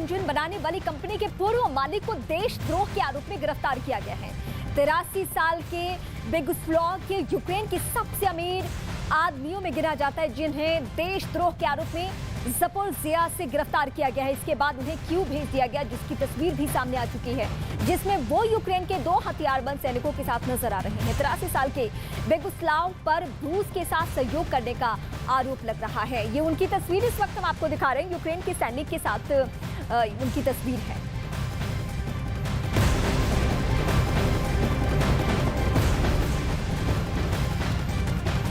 Engine बनाने वाली company के पूर्व मालिक को देशद्रोह के आरोप में गिरफ्तार किया गया है। 83 साल के बोगुस्लाव के यूक्रेन के सबसे अमीर आदमियों में गिना जाता है, जिन्हें देशद्रोह के आरोप में ज़पोरिज़िया से गिरफ्तार किया गया है। इसके बाद उन्हें क्यों भेज दिया गया, जिसकी तस्वीर भी सामने आ चुकी है, जिसमें वो यूक्रेन के 2 हथियारबंद सैनिकों के साथ नजर आ रहे हैं। 83 साल के बोगुस्लाव पर रूस के साथ सहयोग करने का आरोप लग रहा है। ये उनकी तस्वीर इस वक्त हम आपको दिखा रहे हैं, यूक्रेन के सैनिक के साथ उनकी तस्वीर है।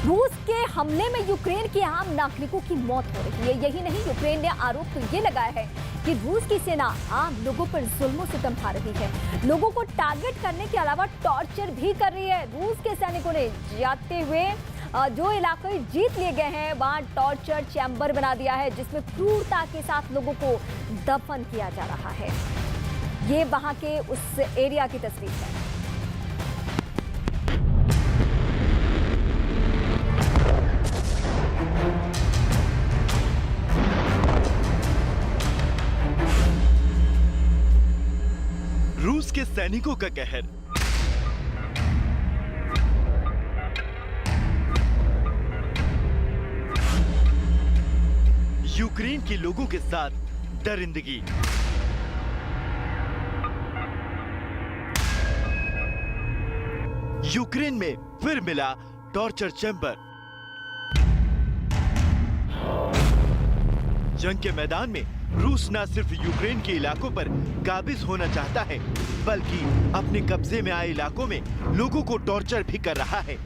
रूस के हमले में यूक्रेन के आम नागरिकों की मौत हो रही है। यही नहीं, यूक्रेन ने आरोप तो ये लगाया है कि रूस की सेना आम लोगों पर जुल्म सितम ढा रही है, लोगों को टारगेट करने के अलावा टॉर्चर भी कर रही है। रूस के सैनिकों ने जाते हुए जो इलाके जीत लिए गए हैं वहां टॉर्चर चैम्बर बना दिया है, जिसमें क्रूरता के साथ लोगों को दफन किया जा रहा है। ये वहां के उस एरिया की तस्वीर है। रूस के सैनिकों का कहर। यूक्रेन के लोगों के साथ दरिंदगी। यूक्रेन में फिर मिला टॉर्चर चैम्बर। जंग के मैदान में रूस न सिर्फ यूक्रेन के इलाकों पर काबिज होना चाहता है, बल्कि अपने कब्जे में आए इलाकों में लोगों को टॉर्चर भी कर रहा है।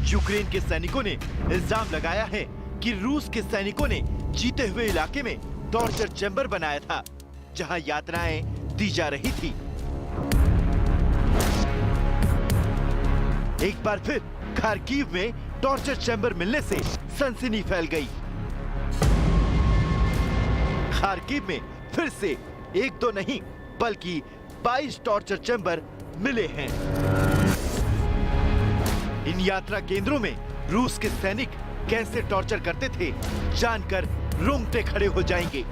यूक्रेन के सैनिकों ने इल्जाम लगाया है कि रूस के सैनिकों ने जीते हुए इलाके में टॉर्चर चैम्बर बनाया था, जहां यातनाएं दी जा रही थी। एक बार फिर खार्किव में टॉर्चर चैम्बर मिलने से सनसनी फैल गई। खार्किव में फिर से 1-2 नहीं बल्कि 22 टॉर्चर चैम्बर मिले हैं। इन यात्रा केंद्रों में रूस के सैनिक कैसे टॉर्चर करते थे, जानकर रोंगटे खड़े हो जाएंगे।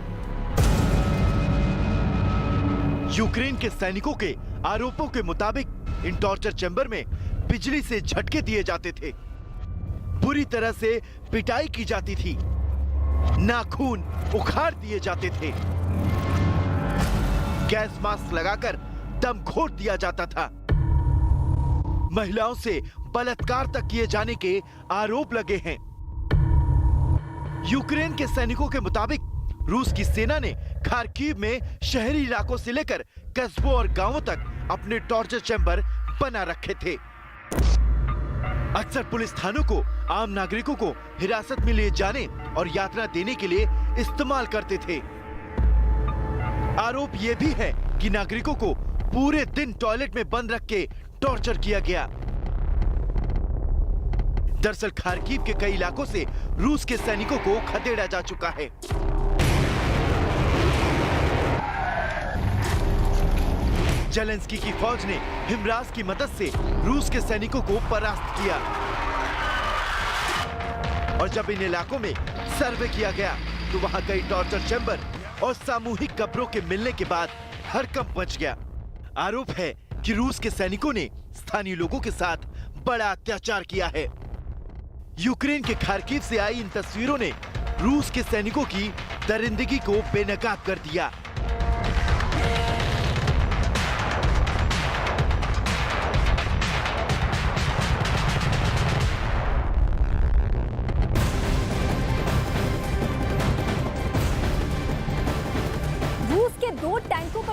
यूक्रेन के सैनिकों के आरोपों के मुताबिक इन टॉर्चर चैम्बर में बिजली से झटके दिए जाते थे, बुरी तरह से पिटाई की जाती थी, नाखून उखाड़ दिए जाते थे, गैस मास्क लगाकर दम घोट दिया जाता था, महिलाओं से बलात्कार तक किए जाने के आरोप लगे हैं। यूक्रेन के सैनिकों के मुताबिक रूस की सेना ने खार्किव में शहरी इलाकों से लेकर कस्बों और गांवों तक अपने टॉर्चर चैम्बर बना रखे थे। अक्सर पुलिस थानों को आम नागरिकों को हिरासत में ले जाने और यात्रा देने के लिए इस्तेमाल करते थे। आरोप यह भी है कि नागरिकों को पूरे दिन टॉयलेट में बंद रख के टॉर्चर किया गया। दरअसल खार्किव के कई इलाकों से रूस के सैनिकों को खदेड़ा जा चुका है। जेलेंस्की की फौज ने हिमराज की मदद से रूस के सैनिकों को परास्त किया, और जब इन इलाकों में सर्वे किया गया तो वहां कई टॉर्चर चैम्बर और सामूहिक कब्रों के मिलने के बाद हड़कंप मच गया। आरोप है कि रूस के सैनिकों ने स्थानीय लोगों के साथ बड़ा अत्याचार किया है। यूक्रेन के खार्किव से आई इन तस्वीरों ने रूस के सैनिकों की दरिंदगी को बेनकाब कर दिया।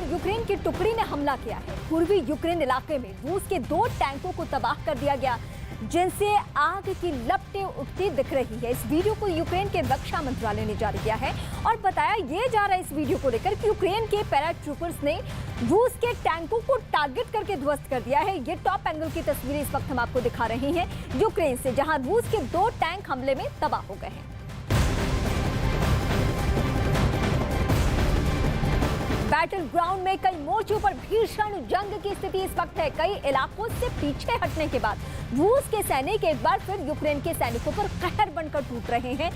यूक्रेन की टुकड़ी ने हमला किया है। पूर्वी यूक्रेन इलाके में रूस के 2 टैंकों को तबाह कर दिया गया, जिनसे आग की लपटें उठती दिख रही है। इस वीडियो को यूक्रेन के रक्षा मंत्रालय ने जारी किया है और बताया ये जा रहा है इस वीडियो को लेकर कि यूक्रेन के पैराट्रूपर्स ने रूस के टैंकों को टारगेट करके ध्वस्त कर दिया है। ये टॉप एंगल की तस्वीरें इस वक्त हम आपको दिखा रहे हैं यूक्रेन से, जहां रूस के 2 टैंक हमले में तबाह हो गए हैं। बैटल ग्राउंड में कई मोर्चों पर भीषण जंग की स्थिति इस वक्त है। कई इलाकों से पीछे हटने के बाद रूस के सैनिक एक बार फिर यूक्रेन के सैनिकों पर कहर बनकर टूट रहे हैं।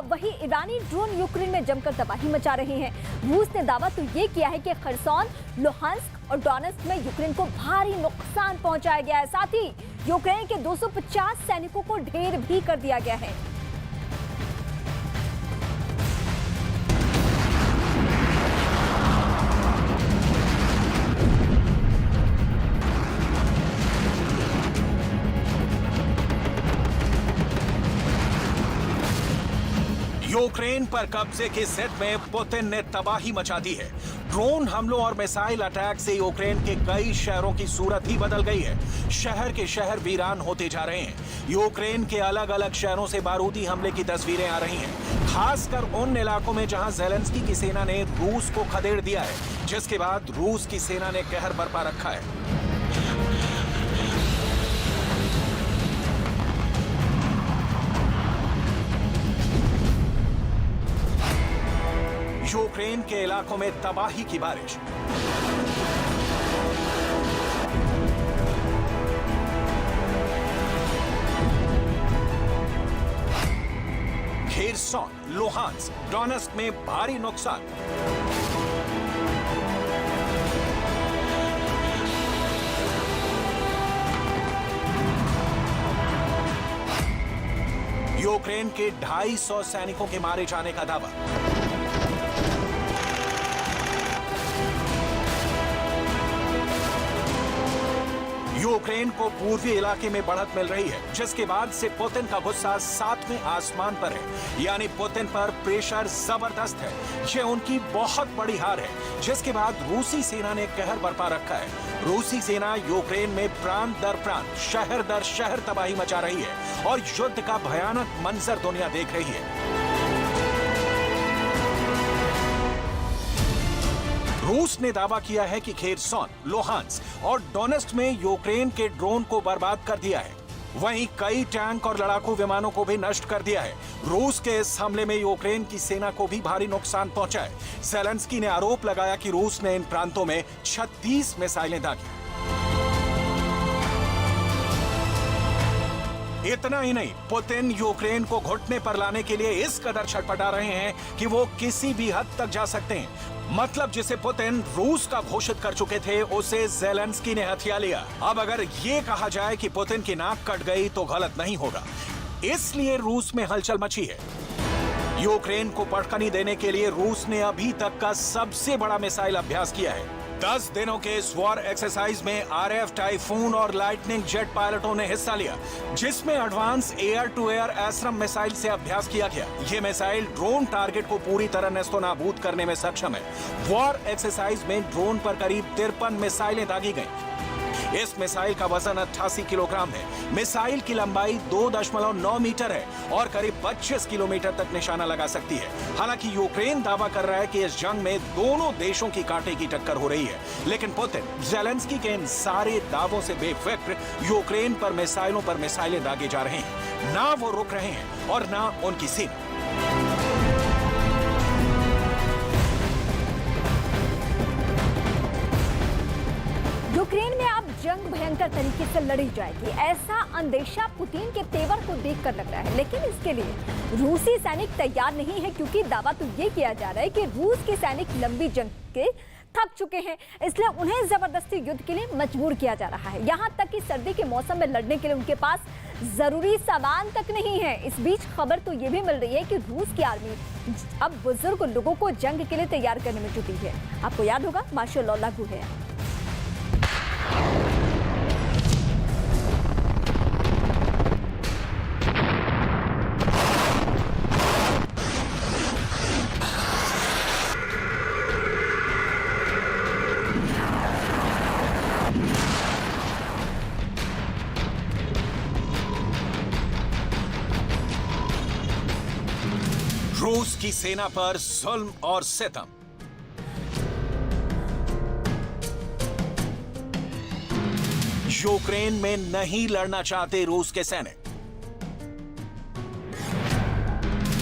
वहीं ईरानी ड्रोन यूक्रेन में जमकर तबाही मचा रहे हैं। रूस ने दावा तो ये किया है कि खरसोन, लुहांस्क और डोनेट्स्क में यूक्रेन को भारी नुकसान पहुंचाया गया है। साथ ही यूक्रेन के 250 सैनिकों को ढेर भी कर दिया गया है। यूक्रेन पर कब्जे के सेट में पुतिन ने तबाही मचा दी है। ड्रोन हमलों और मिसाइल अटैक से यूक्रेन के कई शहरों की सूरत ही बदल गई है। शहर के शहर वीरान होते जा रहे हैं। यूक्रेन के अलग अलग शहरों से बारूदी हमले की तस्वीरें आ रही हैं, खासकर उन इलाकों में जहां ज़ेलेंस्की की सेना ने रूस को खदेड़ दिया है, जिसके बाद रूस की सेना ने कहर बरपा रखा है। यूक्रेन के इलाकों में तबाही की बारिश। खेरसोन, लुहांस्क, डोनेट्स्क में भारी नुकसान। यूक्रेन के 250 सैनिकों के मारे जाने का दावा। यूक्रेन को पूर्वी इलाके में बढ़त मिल रही है, जिसके बाद से पुतिन का गुस्सा 7वें आसमान पर है। यानी पुतिन पर प्रेशर जबरदस्त है। ये उनकी बहुत बड़ी हार है, जिसके बाद रूसी सेना ने कहर बरपा रखा है। रूसी सेना यूक्रेन में प्रांत दर प्रांत, शहर दर शहर तबाही मचा रही है और युद्ध का भयानक मंजर दुनिया देख रही है। रूस ने दावा किया है कि खेरसोन, लुहांस्क और डोनेट्स्क में यूक्रेन के ड्रोन को बर्बाद कर दिया है। वहीं कई टैंक और लड़ाकू विमानों को भी नष्ट कर दिया है। रूस के इस हमले में यूक्रेन की सेना को भी भारी नुकसान पहुंचा है। ज़ेलेंस्की ने आरोप लगाया कि रूस ने इन प्रांतों में 36 मिसाइलें दागी। इतना ही नहीं, पुतिन यूक्रेन को घुटने पर लाने के लिए इस कदर छटपटा रहे हैं कि वो किसी भी हद तक जा सकते हैं। मतलब जिसे पुतिन रूस का घोषित कर चुके थे, उसे ज़ेलेंस्की ने हथिया लिया। अब अगर ये कहा जाए कि पुतिन की नाक कट गई तो गलत नहीं होगा। इसलिए रूस में हलचल मची है। यूक्रेन को पटखनी देने के लिए रूस ने अभी तक का सबसे बड़ा मिसाइल अभ्यास किया है। 10 दिनों के इस वॉर एक्सरसाइज में RF, टाइफून और लाइटनिंग जेट पायलटों ने हिस्सा लिया, जिसमें advance air to air Astra missile से अभ्यास किया गया। ये मिसाइल ड्रोन टारगेट को पूरी तरह नेस्तनाबूद करने में सक्षम है। वॉर एक्सरसाइज में ड्रोन पर करीब 53 मिसाइलें दागी गईं। इस मिसाइल का वजन 88 किलोग्राम है। मिसाइल की लंबाई 2.9 मीटर है और करीब 25 किलोमीटर तक निशाना लगा सकती है। हालांकि यूक्रेन दावा कर रहा है कि इस जंग में दोनों देशों की कांटे की टक्कर हो रही है, लेकिन पुतिन ज़ेलेंस्की के इन सारे दावों से बेफिक्र यूक्रेन पर मिसाइलें दागे जा रहे हैं। ना वो रुक रहे हैं और ना उनकी सेना। यूक्रेन में अब जंग भयंकर तरीके से लड़ी जाएगी, ऐसा अंदेशा पुतिन के तेवर को देखकर लग रहा है। लेकिन इसके लिए रूसी सैनिक तैयार नहीं है, क्योंकि दावा तो ये किया जा रहा है कि रूस के सैनिक लंबी जंग के थक चुके हैं, इसलिए उन्हें जबरदस्ती युद्ध के लिए मजबूर किया जा रहा है। यहाँ तक कि सर्दी के मौसम में लड़ने के लिए उनके पास जरूरी सामान तक नहीं है। इस बीच खबर तो ये भी मिल रही है कि रूस की आर्मी अब बुजुर्ग लोगों को जंग के लिए तैयार करने में जुटी है। आपको याद होगा, मार्शल लॉ लागू है। रूस की सेना पर जुल्म और सितम। यूक्रेन में नहीं लड़ना चाहते रूस के सैनिक।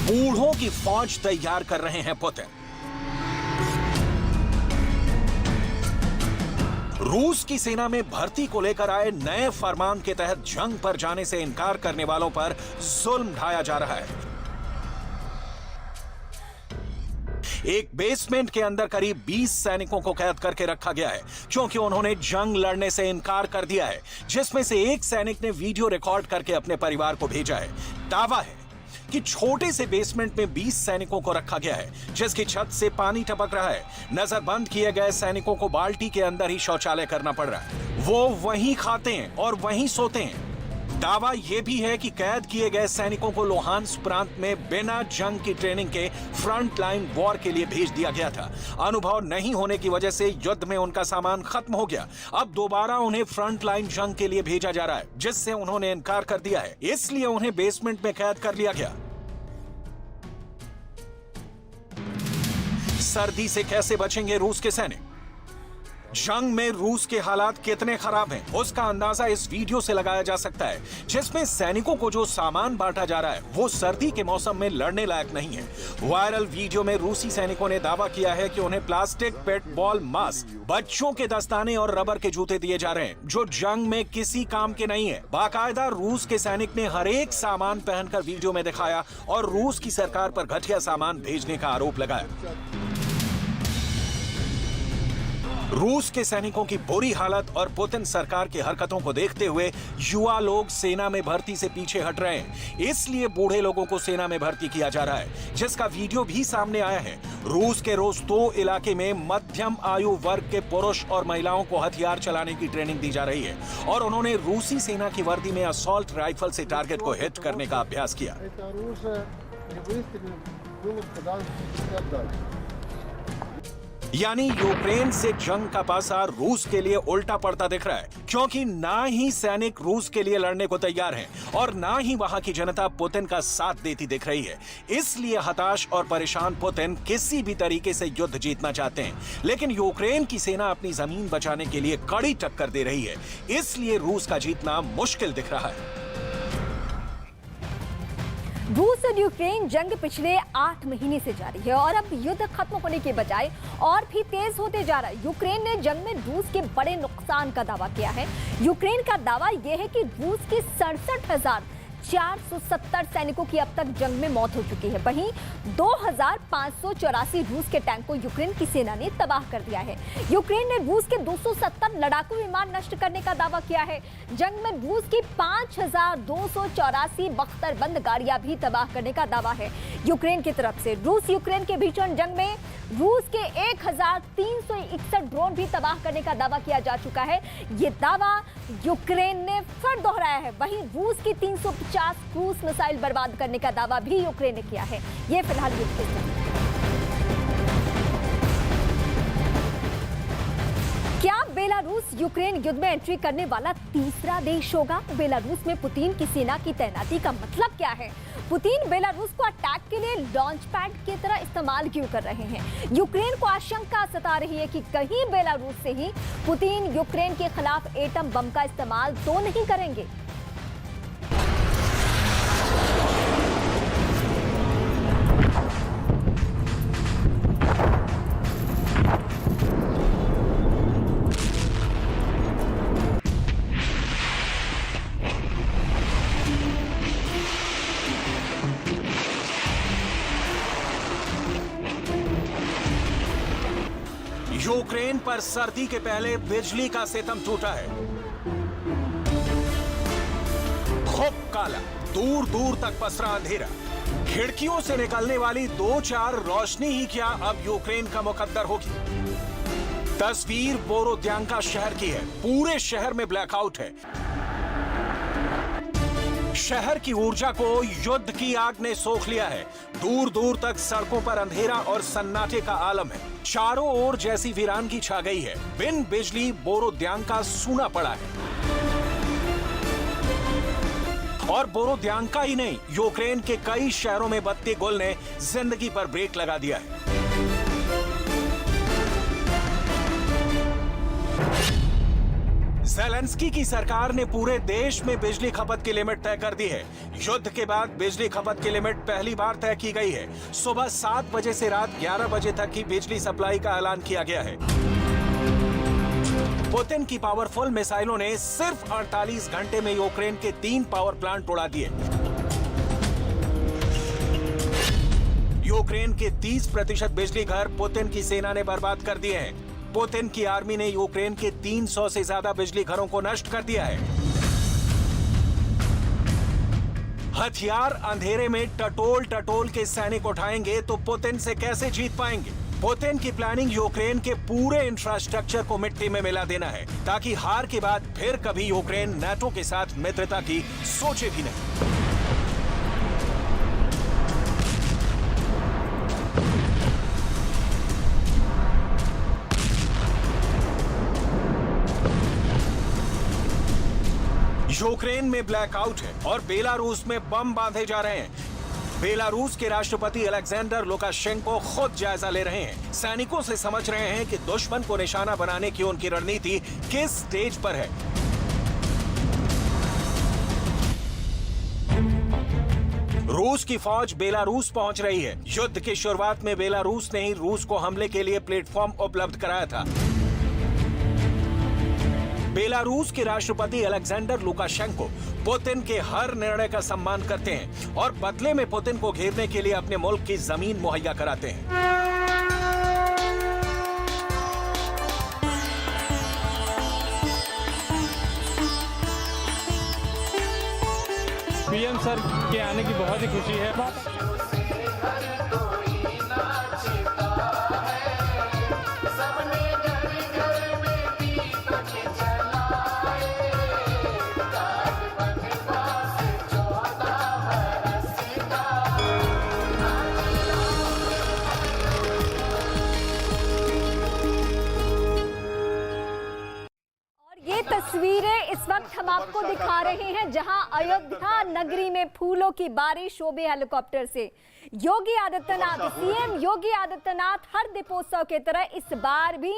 बूढ़ों की फौज तैयार कर रहे हैं पुतिन। रूस की सेना में भर्ती को लेकर आए नए फरमान के तहत जंग पर जाने से इनकार करने वालों पर जुल्म ढाया जा रहा है। एक बेसमेंट के अंदर करीब 20 सैनिकों को कैद करके रखा गया है क्योंकि उन्होंने जंग लड़ने से इनकार कर दिया है, जिसमें से एक सैनिक ने वीडियो रिकॉर्ड करके अपने परिवार को भेजा है। दावा है कि छोटे से बेसमेंट में 20 सैनिकों को रखा गया है, जिसकी छत से पानी टपक रहा है। नजरबंद किए गए सैनिकों को बाल्टी के अंदर ही शौचालय करना पड़ रहा है। वो वहीं खाते हैं और वहीं सोते हैं। दावा यह भी है कि कैद किए गए सैनिकों को लुहांस्क प्रांत में बिना जंग की ट्रेनिंग के फ्रंट लाइन वॉर के लिए भेज दिया गया था। अनुभव नहीं होने की वजह से युद्ध में उनका सामान खत्म हो गया। अब दोबारा उन्हें फ्रंट लाइन जंग के लिए भेजा जा रहा है, जिससे उन्होंने इनकार कर दिया है, इसलिए उन्हें बेसमेंट में कैद कर लिया गया। सर्दी से कैसे बचेंगे रूस के सैनिक? जंग में रूस के हालात कितने खराब हैं, उसका अंदाजा इस वीडियो से लगाया जा सकता है, जिसमें सैनिकों को जो सामान बांटा जा रहा है वो सर्दी के मौसम में लड़ने लायक नहीं है। वायरल वीडियो में रूसी सैनिकों ने दावा किया है कि उन्हें प्लास्टिक पेट बॉल मास्क, बच्चों के दस्ताने और रबर के जूते दिए जा रहे हैं, जो जंग में किसी काम के नहीं है। बाकायदा रूस के सैनिक ने हर एक सामान पहनकर वीडियो में दिखाया और रूस की सरकार पर घटिया सामान भेजने का आरोप लगाया। रूस के सैनिकों की बुरी हालत और पुतिन सरकार की हरकतों को देखते हुए युवा लोग सेना में भर्ती से पीछे हट रहे हैं, इसलिए बूढ़े लोगों को सेना में भर्ती किया जा रहा है, जिसका वीडियो भी सामने आया है। रूस के रोस्तोव इलाके में मध्यम आयु वर्ग के पुरुष और महिलाओं को हथियार चलाने की ट्रेनिंग दी जा रही है और उन्होंने रूसी सेना की वर्दी में असॉल्ट राइफल से टारगेट को हिट करने का अभ्यास किया। यानी यूक्रेन से जंग का पासा रूस के लिए उल्टा पड़ता दिख रहा है, क्योंकि ना ही सैनिक रूस के लिए लड़ने को तैयार हैं और ना ही वहां की जनता पुतिन का साथ देती दिख रही है। इसलिए हताश और परेशान पुतिन किसी भी तरीके से युद्ध जीतना चाहते हैं, लेकिन यूक्रेन की सेना अपनी जमीन बचाने के लिए कड़ी टक्कर दे रही है, इसलिए रूस का जीतना मुश्किल दिख रहा है। रूस और यूक्रेन जंग पिछले 8 महीने से जारी है और अब युद्ध खत्म होने के बजाय और भी तेज होते जा रहा है। यूक्रेन ने जंग में रूस के बड़े नुकसान का दावा किया है। यूक्रेन का दावा यह है कि रूस के 67,470 सैनिकों की अब तक जंग में मौत हो चुकी है। वहीं 2,584 रूस के टैंक को यूक्रेन की सेना ने तबाह कर दिया है। यूक्रेन ने रूस के 270 लड़ाकू विमान नष्ट करने का दावा किया है। जंग में रूस की 5,284 बख्तरबंद गाड़ियां भी तबाह करने का दावा है यूक्रेन की तरफ से। रूस यूक्रेन के भीषण जंग में रूस के 1,361 ड्रोन भी तबाह करने का दावा किया जा चुका है। ये दावा यूक्रेन ने फिर दोहराया है। वहीं रूस की 350 क्रूज मिसाइल बर्बाद करने का दावा भी यूक्रेन ने किया है। ये फिलहाल युद्ध की स्थिति है। क्या बेलारूस यूक्रेन युद्ध में एंट्री करने वाला तीसरा देश होगा? बेलारूस में पुतिन की सेना की तैनाती का मतलब क्या है? पुतिन बेलारूस को अटैक के लिए लॉन्च पैड की तरह इस्तेमाल क्यों कर रहे हैं? यूक्रेन को आशंका सता रही है कि कहीं बेलारूस से ही पुतिन यूक्रेन के खिलाफ एटम बम का इस्तेमाल तो नहीं करेंगे। यूक्रेन पर सर्दी के पहले बिजली का सितम टूटा है। खूब काला, दूर दूर तक पसरा अंधेरा। खिड़कियों से निकलने वाली 2-4 रोशनी ही क्या अब यूक्रेन का मुकद्दर होगी। तस्वीर बोरोद्यांका शहर की है। पूरे शहर में ब्लैकआउट है। शहर की ऊर्जा को युद्ध की आग ने सोख लिया है। दूर दूर तक सड़कों पर अंधेरा और सन्नाटे का आलम है। चारों ओर जैसी वीरानगी छा गई है। बिन बिजली बोरोद्यांका सूना पड़ा है। और बोरोद्यांका ही नहीं, यूक्रेन के कई शहरों में बत्ती गुल ने जिंदगी पर ब्रेक लगा दिया है। ज़ेलेंस्की की सरकार ने पूरे देश में बिजली खपत की लिमिट तय कर दी है। युद्ध के बाद बिजली खपत की लिमिट पहली बार तय की गई है। सुबह 7 बजे से रात 11 बजे तक की बिजली सप्लाई का ऐलान किया गया है। पुतिन की पावरफुल मिसाइलों ने सिर्फ 48 घंटे में यूक्रेन के 3 पावर प्लांट उड़ा दिए। यूक्रेन के 30% बिजली घर पुतिन की सेना ने बर्बाद कर दिए हैं। पुतिन की आर्मी ने यूक्रेन के 300 से ज्यादा बिजली घरों को नष्ट कर दिया है। हथियार अंधेरे में टटोल के सैनिक उठाएंगे तो पुतिन से कैसे जीत पाएंगे? पुतिन की प्लानिंग यूक्रेन के पूरे इंफ्रास्ट्रक्चर को मिट्टी में मिला देना है, ताकि हार के बाद फिर कभी यूक्रेन नाटो के साथ मित्रता की सोचे भी नहीं। यूक्रेन में ब्लैकआउट है और बेलारूस में बम बांधे जा रहे हैं। बेलारूस के राष्ट्रपति अलेक्जेंडर लुकाशेंको खुद जायजा ले रहे हैं। सैनिकों से समझ रहे हैं कि दुश्मन को निशाना बनाने की उनकी रणनीति किस स्टेज पर है। रूस की फौज बेलारूस पहुंच रही है। युद्ध की शुरुआत में बेलारूस ने ही रूस को हमले के लिए प्लेटफॉर्म उपलब्ध कराया था। बेलारूस के राष्ट्रपति अलेक्जेंडर लुकाशेंको पुतिन के हर निर्णय का सम्मान करते हैं और बदले में पुतिन को घेरने के लिए अपने मुल्क की जमीन मुहैया कराते हैं। पीएम सर के आने की बहुत ही खुशी है। तस्वीरें इस वक्त हम आपको दिखा रहे हैं जहां अयोध्या नगरी में फूलों की बारिश शोभे हेलीकॉप्टर से। योगी आदित्यनाथ, सीएम योगी आदित्यनाथ हर दीपोत्सव की तरह इस बार भी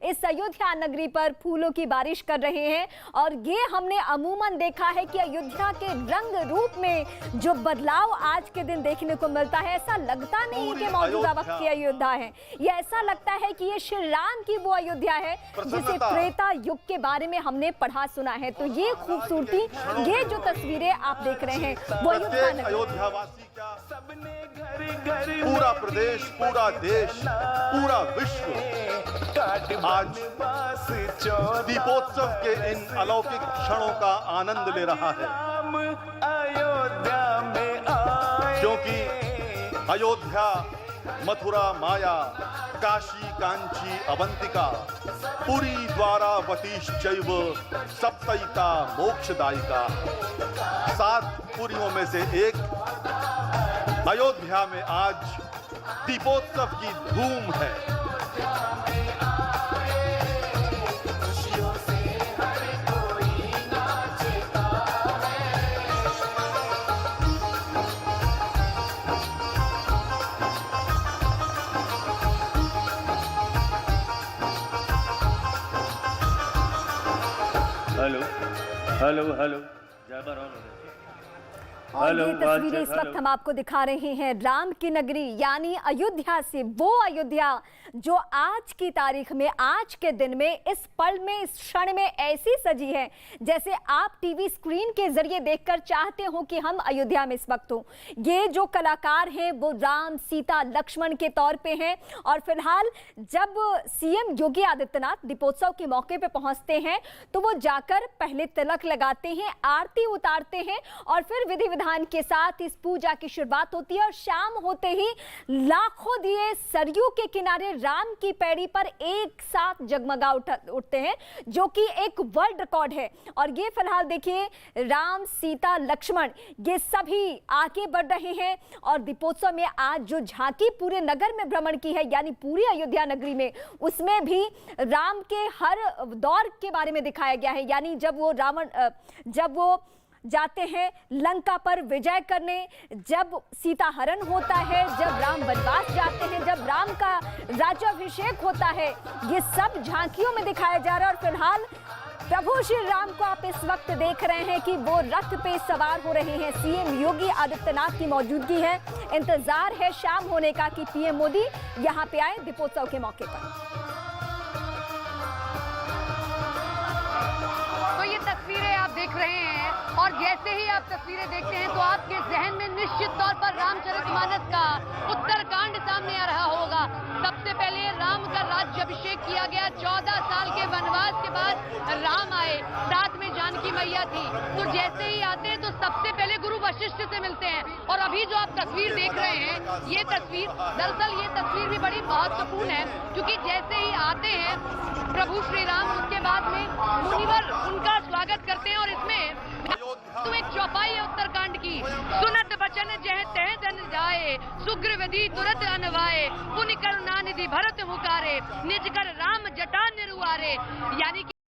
इस अयोध्या नगरी पर फूलों की बारिश कर रहे हैं। और ये हमने अमूमन देखा है कि अयोध्या के रंग रूप में जो बदलाव आज के दिन देखने को मिलता है, ऐसा लगता नहीं है कि मौजूदा वक्त की अयोध्या है। ये ऐसा लगता है कि ये श्री राम की वो अयोध्या है जिसे त्रेता युग के बारे में हमने पढ़ा सुना है। तो ये खूबसूरती, ये जो तस्वीरें आप देख रहे हैं वो अयोध्यावासी का पूरा प्रदेश, पूरा देश, पूरा विश्व आज दीपोत्सव के इन अलौकिक क्षणों का आनंद ले रहा है, क्योंकि अयोध्या, मथुरा, माया, काशी, कांची, अवंतिका, पुरी, द्वारावतीश्चैव सप्तैका मोक्षदायिका, 7 पुरियों में से एक अयोध्या में आज दीपोत्सव की धूम है। हेलो हेलो हेलो, जय बराबर। और ये तस्वीरें इस वक्त हम आपको दिखा रहे हैं राम की नगरी यानी अयोध्या से। वो अयोध्या जो आज की तारीख में, आज के दिन में, इस पल में, इस क्षण में ऐसी सजी है जैसे आप टीवी स्क्रीन के जरिए देखकर चाहते हो कि हम अयोध्या में इस वक्त हो। ये जो कलाकार हैं वो राम, सीता, लक्ष्मण के तौर पे हैं। और फिलहाल जब सीएम योगी आदित्यनाथ दीपोत्सव के मौके पे पहुंचते हैं तो वो जाकर पहले तिलक लगाते हैं, आरती उतारते हैं और फिर विधि विधान के साथ इस पूजा की शुरुआत होती है। और शाम होते ही लाखों दिए सरयू के किनारे राम की पैड़ी पर एक साथ जगमगा उठते हैं, जो कि एक वर्ल्ड रिकॉर्ड है। और ये फिलहाल देखिए राम, सीता, लक्ष्मण ये सभी आगे बढ़ रहे हैं। और दीपोत्सव में आज जो झांकी पूरे नगर में भ्रमण की है यानी पूरी अयोध्या नगरी में, उसमें भी राम के हर दौर के बारे में दिखाया गया है। यानी जब वो जाते हैं लंका पर विजय करने, जब सीता हरण होता है, जब राम वनवास जाते हैं, जब राम का राज्याभिषेक होता है, ये सब झांकियों में दिखाया जा रहा है। और फिलहाल प्रभु श्री राम को आप इस वक्त देख रहे हैं कि वो रथ पे सवार हो रहे हैं। सीएम योगी आदित्यनाथ की मौजूदगी है। इंतजार है शाम होने का कि पीएम मोदी यहाँ पे आए दीपोत्सव के मौके पर। तस्वीरें आप देख रहे हैं और जैसे ही आप तस्वीरें देखते हैं तो आपके जहन में निश्चित तौर पर रामचरितमानस का उत्तरकांड सामने आ रहा होगा। सबसे पहले राम का राज्याभिषेक किया गया, 14 साल के वनवास के बाद राम आए, साथ में जानकी मैया थी। तो जैसे ही आते हैं तो सबसे पहले गुरु वशिष्ठ से मिलते हैं। और अभी जो आप तस्वीर देख रहे हैं, ये तस्वीर दरअसल ये तस्वीर भी बड़ी महत्वपूर्ण है, क्योंकि जैसे ही आते हैं प्रभु श्री राम, उसके बाद में मुनिवर उनका स्वागत करते हैं। और इसमें तो एक चौपाई है उत्तरकांड की, सुनत बचन जह तह जन जाए, सुग्रीवदी तुरत अनवाए, पुनि करुणा निधि भरत मुकारे, निज कर राम जटा निरुआरे। यानी कि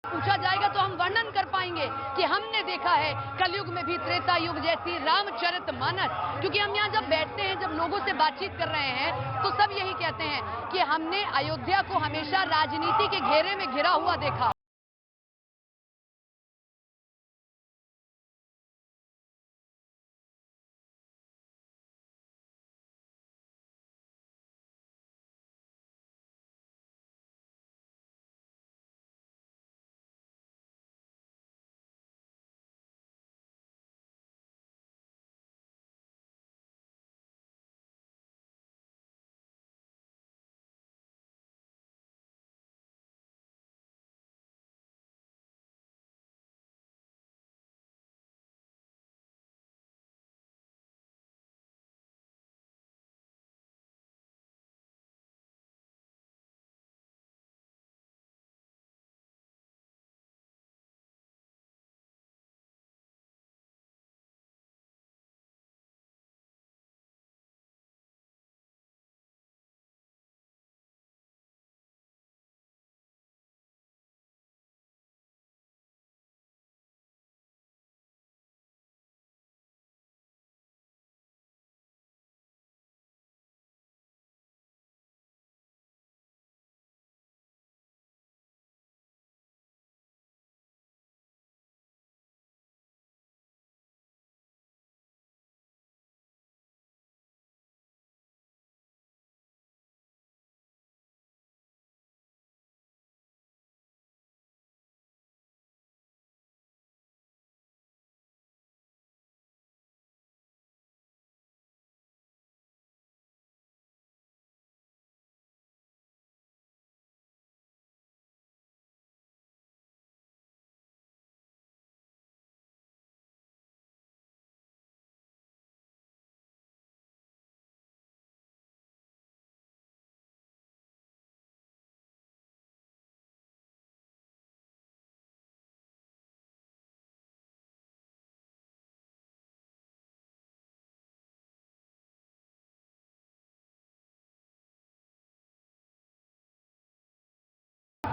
पूछा जाएगा तो हम वर्णन कर पाएंगे कि हमने देखा है कलयुग में भी त्रेता युग जैसी रामचरितमानस। क्योंकि हम यहाँ जब बैठते हैं, जब लोगों से बातचीत कर रहे हैं, तो सब यही कहते हैं कि हमने अयोध्या को हमेशा राजनीति के घेरे में घिरा हुआ देखा।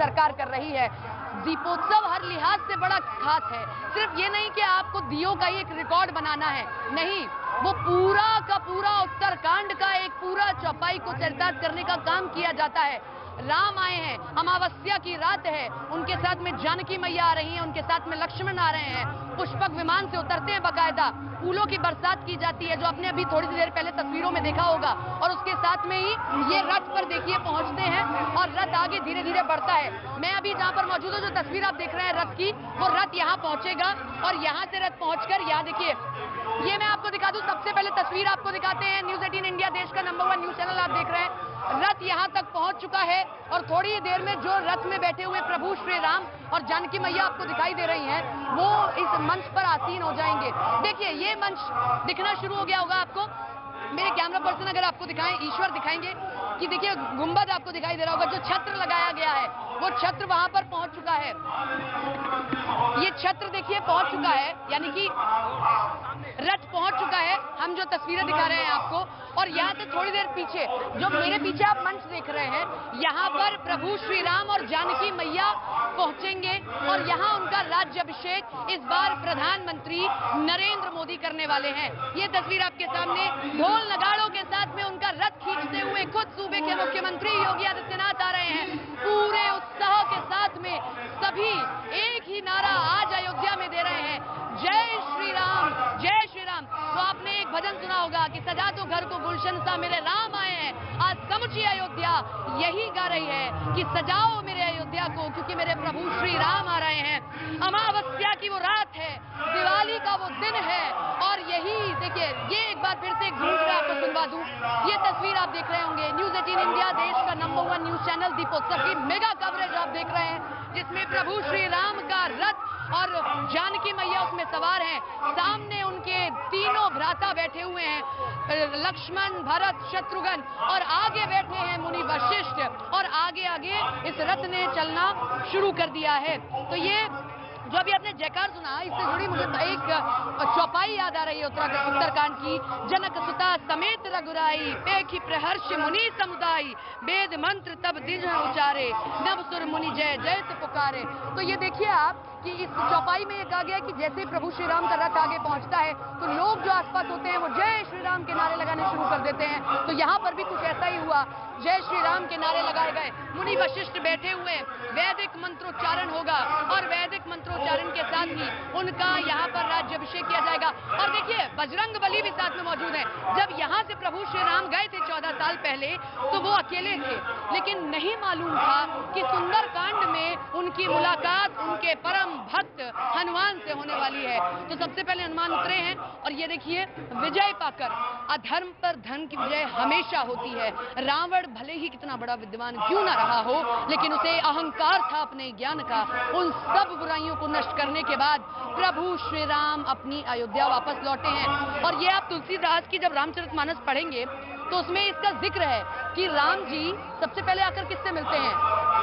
सरकार कर रही है। दीपोत्सव हर लिहाज से बड़ा खास है। सिर्फ ये नहीं कि आपको दियों का एक रिकॉर्ड बनाना है, नहीं, वो पूरा का पूरा उत्तरकांड का एक पूरा चौपाई को चरितार्थ करने का काम किया जाता है। राम आए हैं, अमावस्या की रात है, उनके साथ में जानकी मैया आ रही हैं, उनके साथ में लक्ष्मण आ रहे हैं, पुष्पक विमान से उतरते हैं, बकायदा फूलों की बरसात की जाती है, जो आपने अभी थोड़ी देर पहले तस्वीरों में देखा होगा। और उसके साथ में ही ये रथ पर देखिए पहुंचते हैं और रथ आगे धीरे धीरे बढ़ता है। मैं अभी जहां पर मौजूद हूं, जो तस्वीर आप देख रहे हैं रथ की, वो रथ यहाँ पहुंचेगा और यहाँ से रथ पहुंचकर यहाँ देखिए, ये मैं आपको दिखा दूं, सबसे पहले तस्वीर आपको दिखाते हैं। न्यूज 18 इंडिया देश का नंबर 1 न्यूज चैनल आप देख रहे हैं। रथ यहाँ तक पहुंच चुका है और थोड़ी ही देर में जो रथ में बैठे हुए प्रभु श्री राम और जानकी मैया आपको दिखाई दे रही हैं, वो इस मंच पर आसीन हो जाएंगे। देखिए ये मंच दिखना शुरू हो गया होगा आपको। मेरे कैमरा पर्सन अगर आपको दिखाएं, ईश्वर दिखाएंगे कि देखिए गुंबद आपको दिखाई दे रहा होगा, जो छत्र लगाया गया है वो छत्र वहां पर पहुंच चुका है। ये छत्र देखिए पहुंच चुका है, यानी कि रथ पहुंच चुका है। हम जो तस्वीरें दिखा रहे हैं आपको, और यहाँ से थोड़ी देर पीछे, जो मेरे पीछे आप मंच देख रहे हैं, यहाँ पर प्रभु श्री राम और जानकी मैया पहुंचेंगे और यहाँ उनका राज्याभिषेक इस बार प्रधानमंत्री नरेंद्र मोदी करने वाले हैं। ये तस्वीर आपके सामने ढोल नगाड़ों के साथ में उनका रथ खींचते हुए खुद सूबे के मुख्यमंत्री योगी आदित्यनाथ आ रहे हैं। पूरे उत्साह के साथ में सभी एक ही नारा आज अयोध्या में दे रहे हैं, जय श्री राम, जय श्री राम। तो आपने एक भजन सुना होगा कि सजा दो घर को गुलशन सा मेरे राम आए हैं। आज समूची अयोध्या यही गा रही है कि सजाओ मेरे अयोध्या को, क्योंकि मेरे प्रभु श्री राम आ रहे हैं। अमावस्या की वो रात है, दिवाली का वो दिन है, और यही देखिए, ये एक बार फिर से एक गूंज मैं आपको सुनवा दूं। ये तस्वीर आप देख रहे होंगे, न्यूज 18 इंडिया देश का नंबर 1 न्यूज चैनल दीपोत्सव की मेगा कवरेज आप देख रहे हैं, जिसमें प्रभु श्री राम का रथ और जानकी मैया उसमें सवार हैं। सामने उनके तीनों भ्राता बैठे हुए हैं, लक्ष्मण, भरत, शत्रुघ्न, और आगे बैठे हैं मुनि वशिष्ठ, और आगे आगे इस रथ ने चलना शुरू कर दिया है। तो ये जो अभी आपने जयकार सुना, इससे जुड़ी मुझे एक चौपाई याद आ रही है उत्तरकांड की। जनक सुता समेत रघुराई, पेखी प्रहर्ष मुनि समुदाय, वेद मंत्र तब दिज उचारे, नव सुर मुनि जय जय से पुकारे। तो ये देखिए आप कि इस चौपाई में ये कहा गया कि जैसे प्रभु श्री राम का रथ आगे पहुंचता है तो लोग जो आसपास होते हैं वो जय श्री राम के नारे लगाने शुरू कर देते हैं। तो यहाँ पर भी कुछ ऐसा ही हुआ, जय श्री राम के नारे लगाए गए, मुनि वशिष्ठ बैठे हुए, वैदिक मंत्रोच्चारण होगा और वैदिक मंत्रोच्चारण के साथ ही उनका यहाँ पर राज्याभिषेक किया जाएगा। और देखिए बजरंग बली भी साथ में मौजूद है। जब यहाँ से प्रभु श्री राम गए थे 14 साल पहले, तो वो अकेले थे, लेकिन नहीं मालूम था कि सुंदरकांड में उनकी मुलाकात उनके परम भक्त हनुमान से होने वाली है। तो सबसे पहले हनुमान उतरे हैं और ये देखिए, विजय पाकर अधर्म पर धर्म की विजय हमेशा होती है। रावण भले ही कितना बड़ा विद्वान क्यों ना रहा हो, लेकिन उसे अहंकार था अपने ज्ञान का। उन सब बुराइयों को नष्ट करने के बाद प्रभु श्री राम अपनी अयोध्या वापस लौटे हैं। और ये आप तुलसीदास की जब रामचरितमानस पढ़ेंगे तो उसमें इसका जिक्र है कि राम जी सबसे पहले आकर किससे मिलते हैं,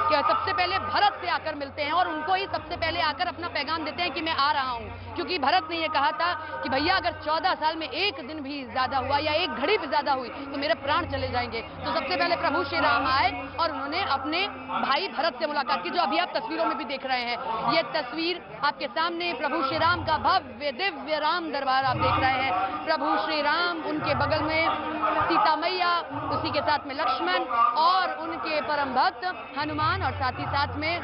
क्या सबसे पहले भरत से आकर मिलते हैं और उनको ही सबसे पहले आकर अपना पैगाम देते हैं कि मैं आ रहा हूं। क्योंकि भरत ने यह कहा था कि भैया अगर 14 साल में एक दिन भी ज्यादा हुआ या एक घड़ी भी ज्यादा हुई तो मेरे प्राण चले जाएंगे। तो सबसे पहले प्रभु श्री राम आए और उन्होंने अपने भाई भरत से मुलाकात की, जो अभी आप तस्वीरों में भी देख रहे हैं। ये तस्वीर आपके सामने प्रभु श्री राम का भव्य दिव्य राम दरबार आप देख रहे हैं। प्रभु श्री राम, उनके बगल में सीता मैया, उसी के साथ में लक्ष्मण और उनके परम भक्त हनुमान, और साथ ही साथ में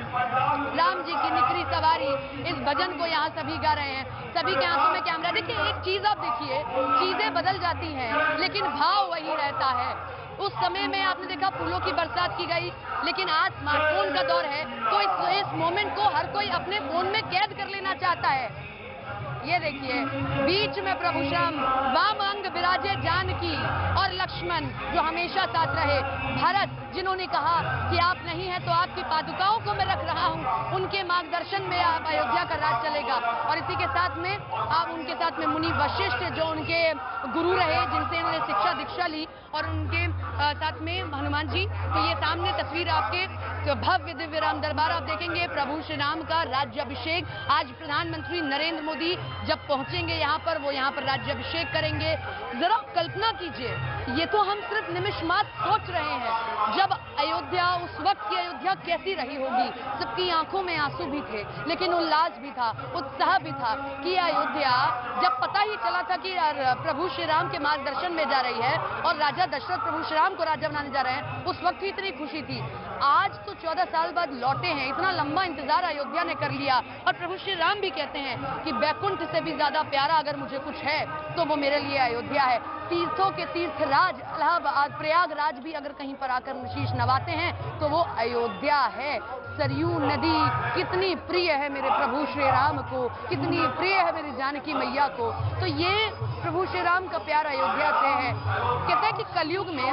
राम जी की निकरी सवारी। इस भजन को यहाँ सभी गा रहे हैं, सभी के आंखों में कैमरा। देखिए एक चीज आप देखिए, चीजें बदल जाती हैं लेकिन भाव वही रहता है। उस समय में आपने देखा फूलों की बरसात की गई, लेकिन आज स्मार्टफोन का दौर है तो इस मोमेंट को हर कोई अपने फोन में कैद कर लेना चाहता है। ये देखिए बीच में प्रभु श्याम, वाम अंग विराजे जानकी, और लक्ष्मण जो हमेशा साथ रहे, भरत जिन्होंने कहा कि आप नहीं हैं तो आपकी पादुकाओं को मैं रख रहा हूं, उनके मार्गदर्शन में आप अयोध्या का राज चलेगा। और इसी के साथ में आप उनके साथ में मुनि वशिष्ठ जो उनके गुरु रहे, जिनसे उन्होंने शिक्षा दीक्षा ली, और उनके साथ में हनुमान जी। तो ये सामने तस्वीर आपके भव्य दिव्य राम दरबार आप देखेंगे, प्रभु श्री राम का राज्याभिषेक। आज प्रधानमंत्री नरेंद्र मोदी जब पहुंचेंगे यहाँ पर, वो यहाँ पर राज्याभिषेक करेंगे। जरा कल्पना कीजिए, ये तो हम सिर्फ निमिष मात्र सोच रहे हैं। जब अयोध्या, उस वक्त की अयोध्या कैसी रही होगी। सबकी आंखों में आंसू भी थे, लेकिन उल्लास भी था, उत्साह भी था कि अयोध्या, जब पता ही चला था कि प्रभु श्री राम के मार्गदर्शन में जा रही है और राजा दशरथ प्रभु श्री राम को राजा बनाने जा रहे हैं, उस वक्त ही इतनी खुशी थी। आज तो 14 साल बाद लौटे हैं, इतना लंबा इंतजार अयोध्या ने कर लिया और प्रभु श्री राम भी कहते हैं कि बैकुंठ से भी ज्यादा प्यारा अगर मुझे कुछ है तो वो मेरे लिए अयोध्या है। तीर्थों के तीर्थराज इलाहाबाद, प्रयागराज भी अगर कहीं पर आकर शीश नवाते हैं तो वो अयोध्या है। सरयू नदी कितनी प्रिय है मेरे प्रभु श्री राम को, कितनी प्रिय है मेरी जानकी मैया को। तो ये प्रभु श्री राम का प्यार अयोध्या से है। कहते हैं कि कलयुग में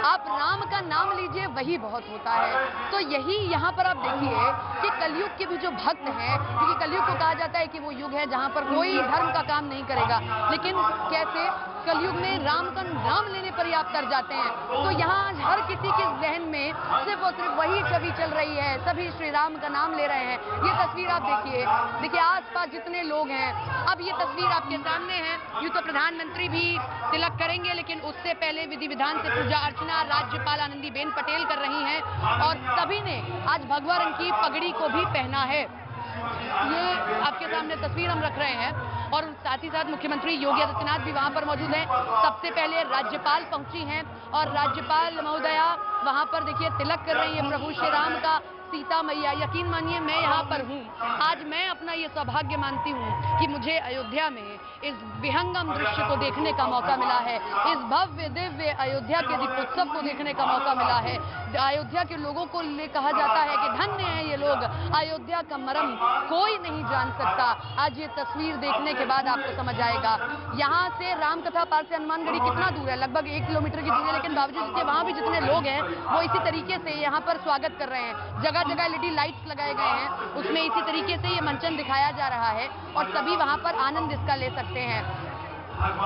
आप राम का नाम लीजिए वही बहुत होता है। तो यही यहाँ पर आप देखिए कि कलयुग के भी जो भक्त हैं, क्योंकि कलयुग को कहा जाता है कि वो युग है जहाँ पर कोई धर्म का काम नहीं करेगा, लेकिन कैसे कलयुग में राम का नाम लेने पर ही आप तर जाते हैं। तो यहाँ हर किसी के जहन में सिर्फ और सिर्फ वही छवि चल रही है, सभी श्री राम का नाम ले रहे हैं। ये तस्वीर आप देखिए आसपास जितने लोग हैं। अब ये तस्वीर आपके सामने है। यूं तो प्रधानमंत्री भी तिलक करेंगे, लेकिन उससे पहले विधि विधान से पूजा अर्चना राज्यपाल आनंदीबेन पटेल कर रही हैं और सभी ने आज भगवा रंग की पगड़ी को भी पहना है। ये आपके सामने तस्वीर हम रख रहे हैं और साथ ही साथ मुख्यमंत्री योगी आदित्यनाथ भी वहां पर मौजूद हैं। सबसे पहले राज्यपाल पहुंची हैं और राज्यपाल महोदया वहां पर देखिए तिलक कर रही है प्रभु श्री राम का। सीता मैया, यकीन मानिए मैं यहाँ पर हूँ, आज मैं अपना ये सौभाग्य मानती हूँ कि मुझे अयोध्या में इस विहंगम दृश्य को देखने का मौका मिला है, इस भव्य दिव्य अयोध्या के दीपोत्सव को देखने का मौका मिला है। अयोध्या के लोगों को कहा जाता है कि धन्य है ये लोग, अयोध्या का मर्म कोई नहीं जान सकता। आज ये तस्वीर देखने के बाद आपको समझ आएगा। यहाँ से रामकथा पार्क से हनुमानगढ़ी कितना दूर है, लगभग 1 किलोमीटर की दूरी है, लेकिन बावजूद इसके वहाँ भी जितने लोग हैं वो इसी तरीके से यहाँ पर स्वागत कर रहे हैं। जगह जगह एलईडी लाइट्स लगाए गए हैं, उसमें इसी तरीके से ये मंचन दिखाया जा रहा है और सभी वहां पर आनंद इसका ले सकते हैं।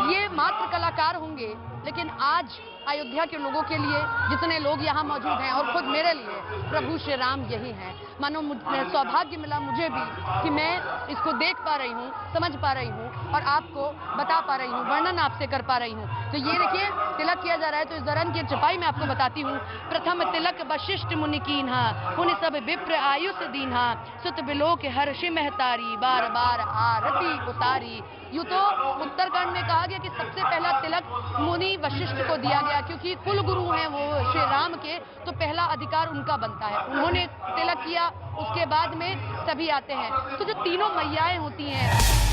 ये मात्र कलाकार होंगे, लेकिन आज अयोध्या के लोगों के लिए जितने लोग यहाँ मौजूद हैं और खुद मेरे लिए प्रभु श्री राम यही हैं। मानो सौभाग्य मिला मुझे भी कि मैं इसको देख पा रही हूँ, समझ पा रही हूँ और आपको बता पा रही हूँ, वर्णन आपसे कर पा रही हूँ। तो ये देखिए तिलक किया जा रहा है। तो इस दौरान की छपाई मैं आपको बताती हूँ। प्रथम तिलक वशिष्ठ मुनि कीन्हा, उन सब विप्र आयुष दीन्हा, सुत बिलोक हर्षि महतारी, बार बार आरती उतारी। यूं तो उत्तरकांड में कहा गया कि सबसे पहला तिलक मुनि वशिष्ठ को दिया गया, क्योंकि कुल गुरु हैं वो श्री राम के, तो पहला अधिकार उनका बनता है। उन्होंने तिलक किया, उसके बाद में सभी आते हैं। तो जो तीनों मैयाएं होती हैं